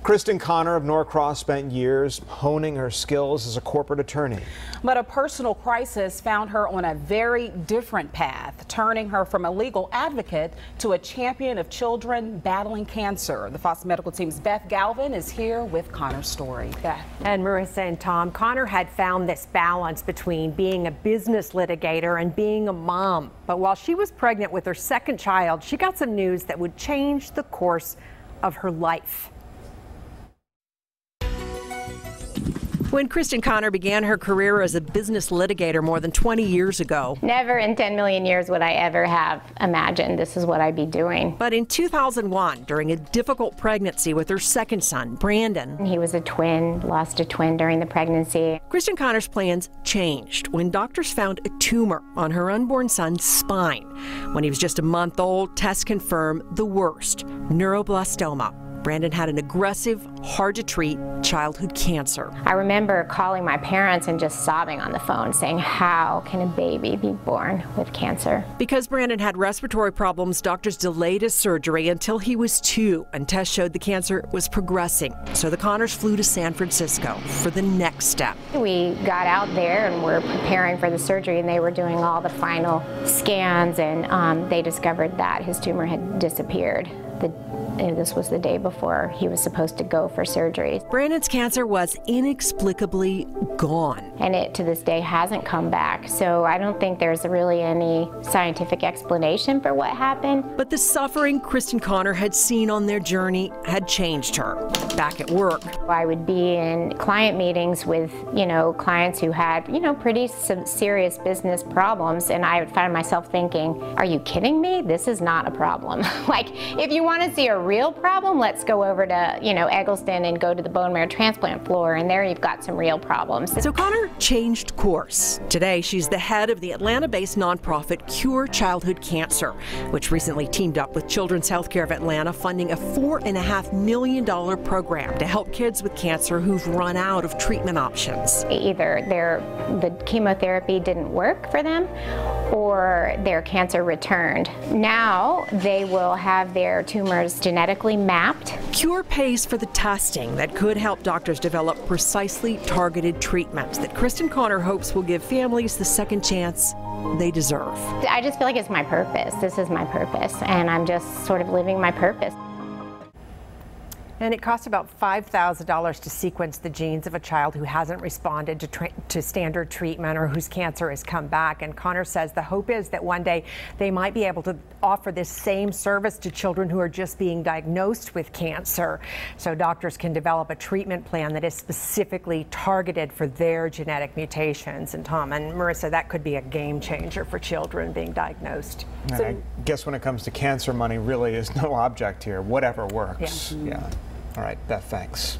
Kristen Connor of Norcross spent years honing her skills as a corporate attorney. But a personal crisis found her on a very different path, turning her from a legal advocate to a champion of children battling cancer. The Fox Medical Team's Beth Galvin is here with Connor's story. Beth. And Marissa and Tom, Connor had found this balance between being a business litigator and being a mom. But while she was pregnant with her second child, she got some news that would change the course of her life. When Kristen Connor began her career as a business litigator more than 20 years ago. Never in 10 million years would I ever have imagined this is what I'd be doing. But in 2001, during a difficult pregnancy with her second son, Brandon. He was a twin, lost a twin during the pregnancy. Kristen Connor's plans changed when doctors found a tumor on her unborn son's spine. When he was just a month old, tests confirmed the worst, neuroblastoma. Brandon had an aggressive, hard-to-treat childhood cancer. I remember calling my parents and just sobbing on the phone, saying, how can a baby be born with cancer? Because Brandon had respiratory problems, doctors delayed his surgery until he was 2, and tests showed the cancer was progressing. So the Connors flew to San Francisco for the next step. We got out there and were preparing for the surgery, and they were doing all the final scans, and they discovered that his tumor had disappeared. This was the day before he was supposed to go for surgery. Brandon's cancer was inexplicably gone. And it, to this day, hasn't come back. So I don't think there's really any scientific explanation for what happened. But the suffering Kristen Connor had seen on their journey had changed her. Back at work, I would be in client meetings with, clients who had, pretty serious business problems. And I would find myself thinking, are you kidding me? This is not a problem. Like, if you want to see a real problem, let's go over to, Eggleston and go to the bone marrow transplant floor, and there you've got some real problems. So Connor changed course. Today, she's the head of the Atlanta-based nonprofit Cure Childhood Cancer, which recently teamed up with Children's Healthcare of Atlanta, funding a $4.5 million program to help kids with cancer who've run out of treatment options. Either the chemotherapy didn't work for them, or their cancer returned. Now they will have their tumors genetically mapped. Cure pays for the testing that could help doctors develop precisely targeted treatments that Kristen Connor hopes will give families the second chance they deserve. I just feel like it's my purpose. This is my purpose, and I'm just sort of living my purpose. And it costs about $5,000 to sequence the genes of a child who hasn't responded to standard treatment or whose cancer has come back. And Connor says the hope is that one day they might be able to offer this same service to children who are just being diagnosed with cancer, so doctors can develop a treatment plan that is specifically targeted for their genetic mutations. And Tom and Marissa, that could be a game changer for children being diagnosed. And I guess when it comes to cancer, money really is no object here. Whatever works. Yeah. All right, Beth, thanks.